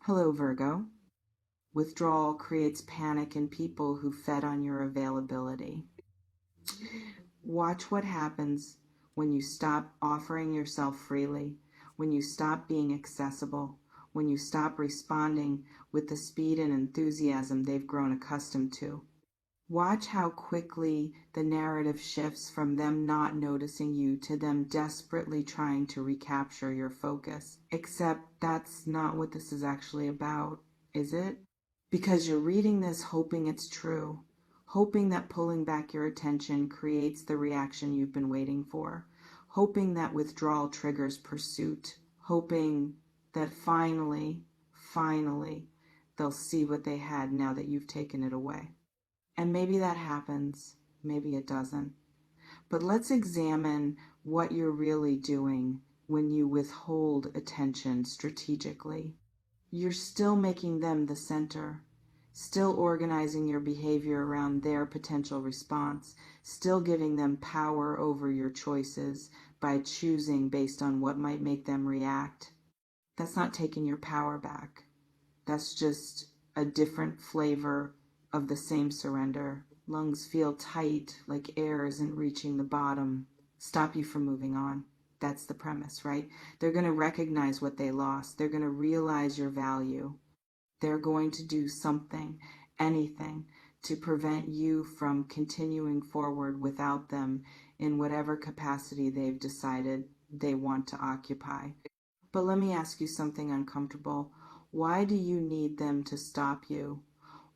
Hello, Virgo. Withdrawal creates panic in people who fed on your availability. Watch what happens when you stop offering yourself freely, when you stop being accessible, when you stop responding with the speed and enthusiasm they've grown accustomed to. Watch how quickly the narrative shifts from them not noticing you to them desperately trying to recapture your focus. Except that's not what this is actually about, is it? Because you're reading this hoping it's true, hoping that pulling back your attention creates the reaction you've been waiting for, hoping that withdrawal triggers pursuit, hoping that finally, they'll see what they had now that you've taken it away. And maybe that happens, maybe it doesn't. But let's examine what you're really doing when you withhold attention strategically. You're still making them the center, still organizing your behavior around their potential response, still giving them power over your choices by choosing based on what might make them react. That's not taking your power back. That's just a different flavor of the same surrender. Lungs feel tight, like air isn't reaching the bottom. Stop you from moving on. That's the premise, right? They're going to recognize what they lost. They're going to realize your value. They're going to do something, anything, to prevent you from continuing forward without them in whatever capacity they've decided they want to occupy. But let me ask you something uncomfortable. Why do you need them to stop you?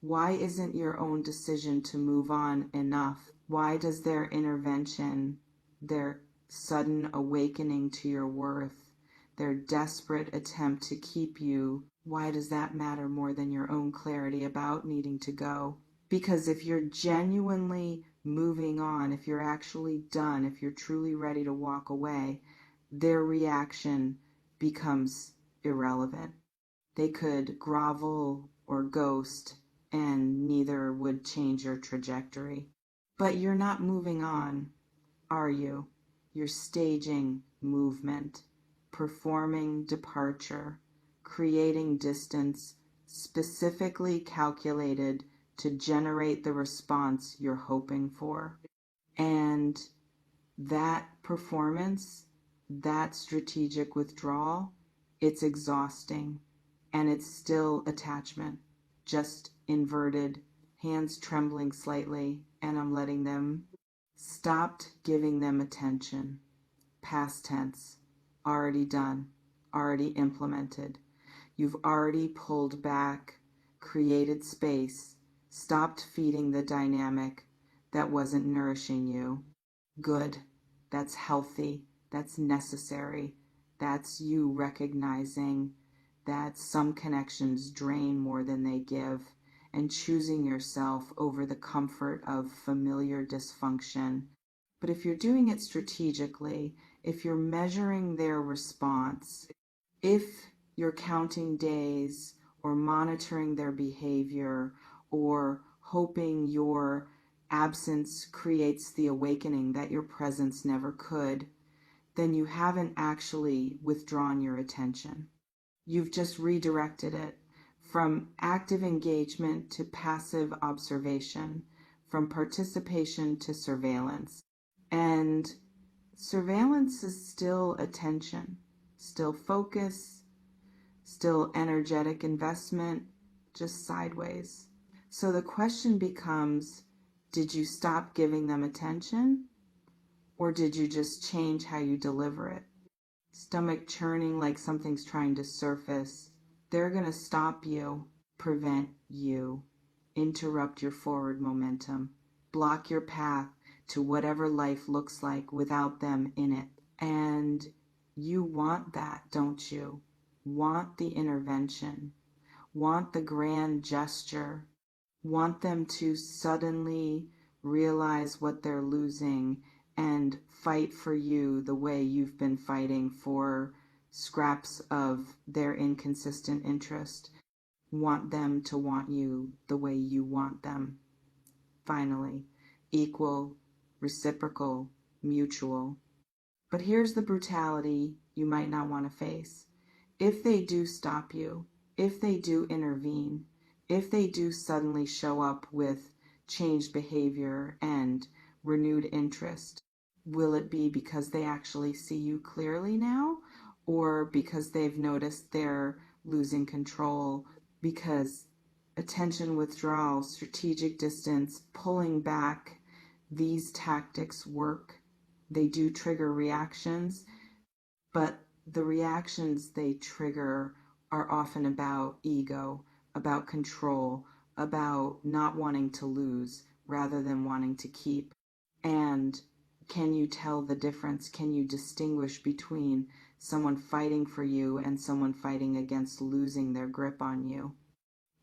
Why isn't your own decision to move on enough? Why does their intervention, their sudden awakening to your worth, their desperate attempt to keep you, why does that matter more than your own clarity about needing to go? Because if you're genuinely moving on, if you're actually done, if you're truly ready to walk away, their reaction becomes irrelevant. They could grovel or ghost, and neither would change your trajectory. But you're not moving on, are you? You're staging movement, performing departure, creating distance specifically calculated to generate the response you're hoping for. And that performance, that strategic withdrawal, it's exhausting, and it's still attachment, just inverted, hands trembling slightly, and I'm letting them. Stopped giving them attention. Past tense. Already done. Already implemented. You've already pulled back, created space, stopped feeding the dynamic that wasn't nourishing you. Good. That's healthy. That's necessary. That's you recognizing that some connections drain more than they give, and choosing yourself over the comfort of familiar dysfunction. But if you're doing it strategically, if you're measuring their response, if you're counting days or monitoring their behavior or hoping your absence creates the awakening that your presence never could, then you haven't actually withdrawn your attention. You've just redirected it from active engagement to passive observation, from participation to surveillance. And surveillance is still attention, still focus, still energetic investment, just sideways. So the question becomes, did you stop giving them attention? Or did you just change how you deliver it? Stomach churning like something's trying to surface. They're going to stop you, prevent you, interrupt your forward momentum, block your path to whatever life looks like without them in it. And you want that, don't you? Want the intervention, want the grand gesture, want them to suddenly realize what they're losing and fight for you the way you've been fighting for scraps of their inconsistent interest. Want them to want you the way you want them. Finally, equal, reciprocal, mutual. But here's the brutality you might not want to face. If they do stop you, if they do intervene, if they do suddenly show up with changed behavior and renewed interest, will it be because they actually see you clearly now, or because they've noticed they're losing control? Because attention withdrawal, strategic distance, pulling back, these tactics work. They do trigger reactions, but the reactions they trigger are often about ego, about control, about not wanting to lose rather than wanting to keep. And can you tell the difference? Can you distinguish between someone fighting for you and someone fighting against losing their grip on you?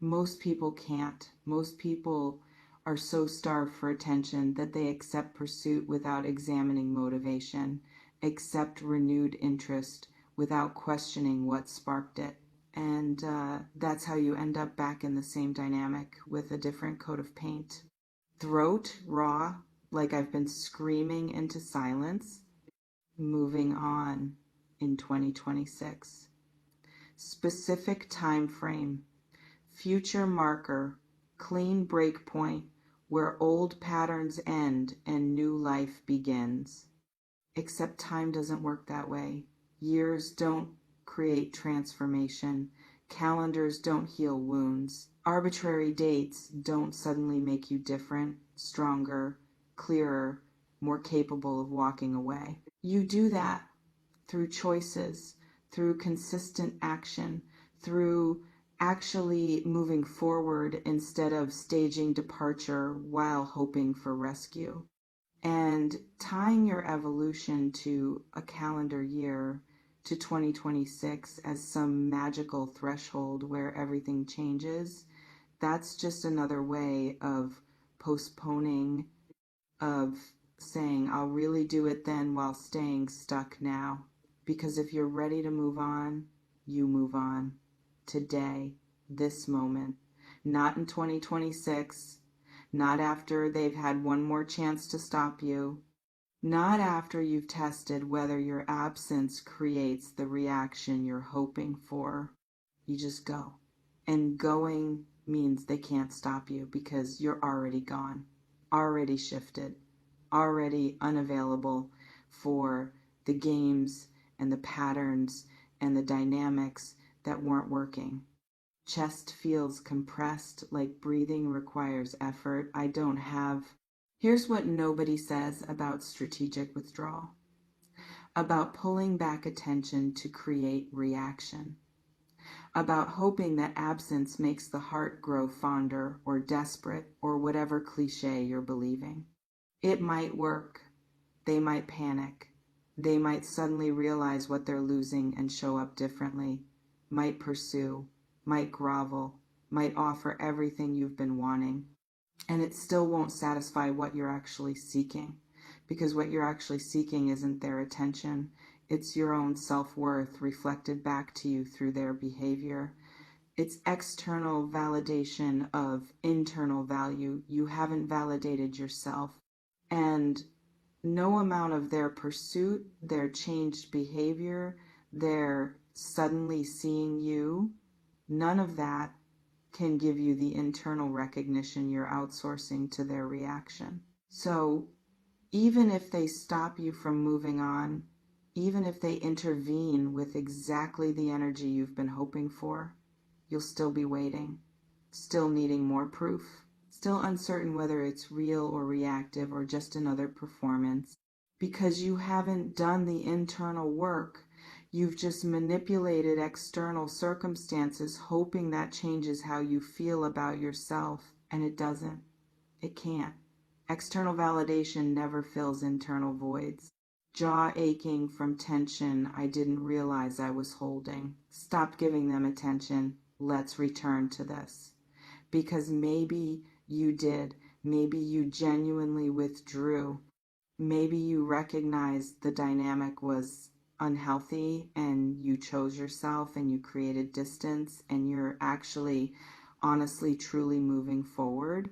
Most people can't. Most people are so starved for attention that they accept pursuit without examining motivation, accept renewed interest without questioning what sparked it. And that's how you end up back in the same dynamic with a different coat of paint. Throat raw, like I've been screaming into silence. Moving on in 2026. Specific time frame. Future marker, clean break point where old patterns end and new life begins. Except time doesn't work that way. Years don't create transformation. Calendars don't heal wounds. Arbitrary dates don't suddenly make you different, stronger, clearer, more capable of walking away. You do that through choices, through consistent action, through actually moving forward instead of staging departure while hoping for rescue. And tying your evolution to a calendar year, to 2026 as some magical threshold where everything changes, that's just another way of postponing, of saying, I'll really do it then while staying stuck now. Because if you're ready to move on, you move on. Today, this moment, not in 2026, not after they've had one more chance to stop you, not after you've tested whether your absence creates the reaction you're hoping for. You just go. And going means they can't stop you because you're already gone, already shifted, already unavailable for the games and the patterns and the dynamics that weren't working. Chest feels compressed, like breathing requires effort. I don't have. Here's what nobody says about strategic withdrawal, about pulling back attention to create reaction, about hoping that absence makes the heart grow fonder or desperate or whatever cliche you're believing. It might work. They might panic. They might suddenly realize what they're losing and show up differently, might pursue, might grovel, might offer everything you've been wanting. And it still won't satisfy what you're actually seeking, because what you're actually seeking isn't their attention. It's your own self-worth reflected back to you through their behavior. It's external validation of internal value. You haven't validated yourself. And no amount of their pursuit, their changed behavior, their suddenly seeing you, none of that can give you the internal recognition you're outsourcing to their reaction. So even if they stop you from moving on, even if they intervene with exactly the energy you've been hoping for, you'll still be waiting, still needing more proof, still uncertain whether it's real or reactive or just another performance, because you haven't done the internal work. You've just manipulated external circumstances, hoping that changes how you feel about yourself, and it doesn't. It can't. External validation never fills internal voids. Jaw aching from tension I didn't realize I was holding. Stop giving them attention. Let's return to this. Because maybe you did. Maybe you genuinely withdrew. Maybe you recognized the dynamic was unhealthy and you chose yourself and you created distance and you're actually honestly truly moving forward.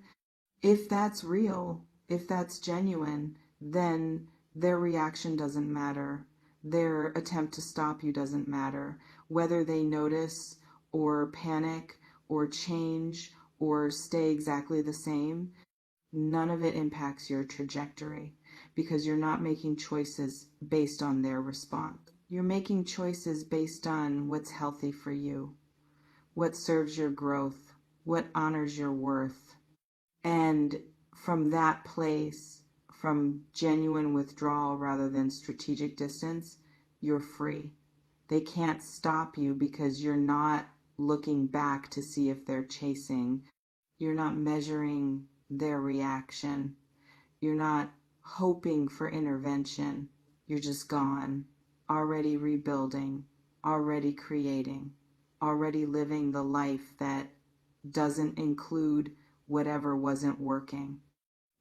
If that's real, if that's genuine, then their reaction doesn't matter. Their attempt to stop you doesn't matter. Whether they notice or panic or change or stay exactly the same, none of it impacts your trajectory because you're not making choices based on their response. You're making choices based on what's healthy for you, what serves your growth, what honors your worth. And from that place, from genuine withdrawal rather than strategic distance, you're free. They can't stop you because you're not looking back to see if they're chasing. You're not measuring their reaction. You're not hoping for intervention. You're just gone, already rebuilding, already creating, already living the life that doesn't include whatever wasn't working.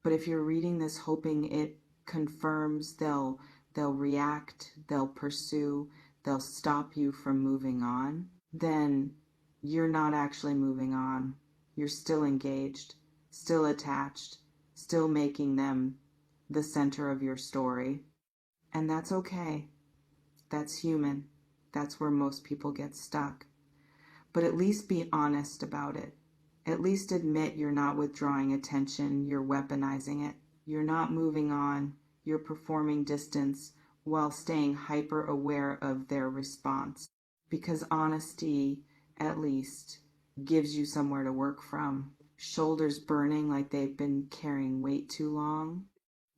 But if you're reading this hoping it confirms they'll react, they'll pursue, they'll stop you from moving on, then you're not actually moving on. You're still engaged, still attached, still making them the center of your story. And that's okay. That's human. That's where most people get stuck. But at least be honest about it. At least admit you're not withdrawing attention, you're weaponizing it. You're not moving on, you're performing distance while staying hyper aware of their response. Because honesty, at least, gives you somewhere to work from. Shoulders burning like they've been carrying weight too long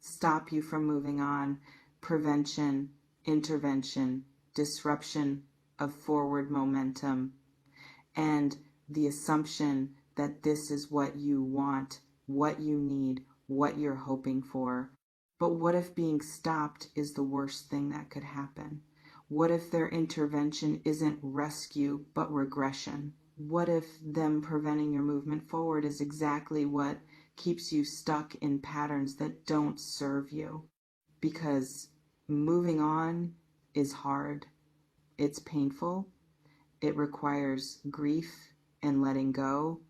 stop you from moving on. Prevention, intervention, disruption of forward momentum, and the assumption that this is what you want, what you need, what you're hoping for. But what if being stopped is the worst thing that could happen? What if their intervention isn't rescue but regression? What if them preventing your movement forward is exactly what keeps you stuck in patterns that don't serve you? Because moving on is hard, it's painful, it requires grief and letting go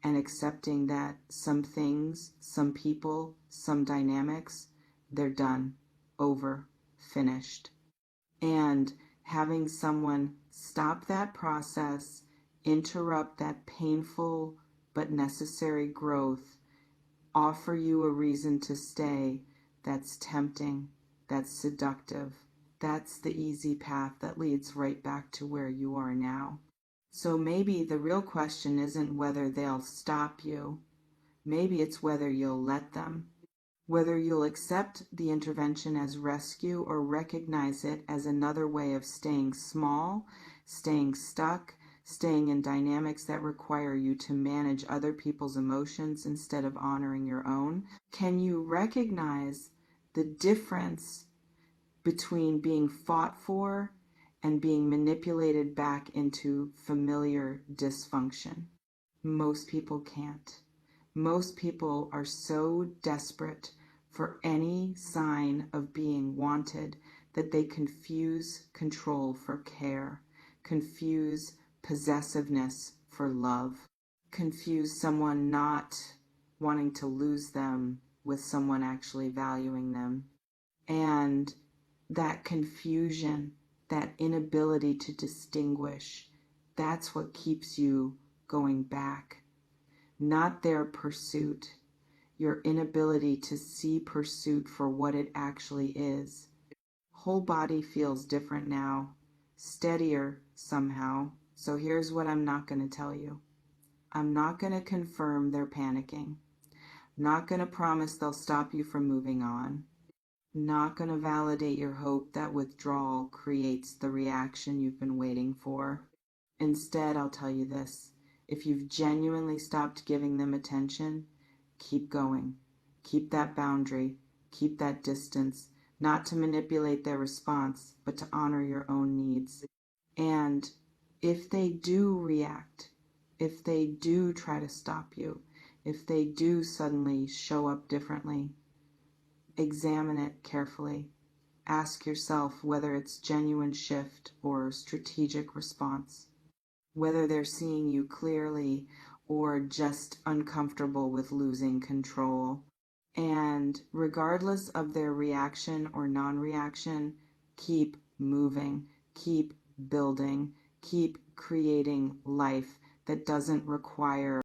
and accepting that some things, some people, some dynamics, they're done, over, finished. And having someone stop that process, interrupt that painful but necessary growth, offer you a reason to stay, that's tempting, that's seductive. That's the easy path that leads right back to where you are now. So maybe the real question isn't whether they'll stop you. Maybe it's whether you'll let them. Whether you'll accept the intervention as rescue or recognize it as another way of staying small, staying stuck, staying in dynamics that require you to manage other people's emotions instead of honoring your own. Can you recognize the difference between being fought for and being manipulated back into familiar dysfunction? Most people can't. Most people are so desperate for any sign of being wanted that they confuse control for care, confuse possessiveness for love, confuse someone not wanting to lose them with someone actually valuing them. And that confusion, that inability to distinguish, that's what keeps you going back. Not their pursuit, your inability to see pursuit for what it actually is. Whole body feels different now, steadier somehow. So here's what I'm not going to tell you. I'm not going to confirm they're panicking. Not going to promise they'll stop you from moving on. Not going to validate your hope that withdrawal creates the reaction you've been waiting for. Instead, I'll tell you this. If you've genuinely stopped giving them attention, keep going. Keep that boundary. Keep that distance. Not to manipulate their response, but to honor your own needs. And if they do react, if they do try to stop you, if they do suddenly show up differently, examine it carefully. Ask yourself whether it's genuine shift or strategic response, whether they're seeing you clearly or just uncomfortable with losing control. And regardless of their reaction or non-reaction, keep moving, keep building, keep creating life that doesn't require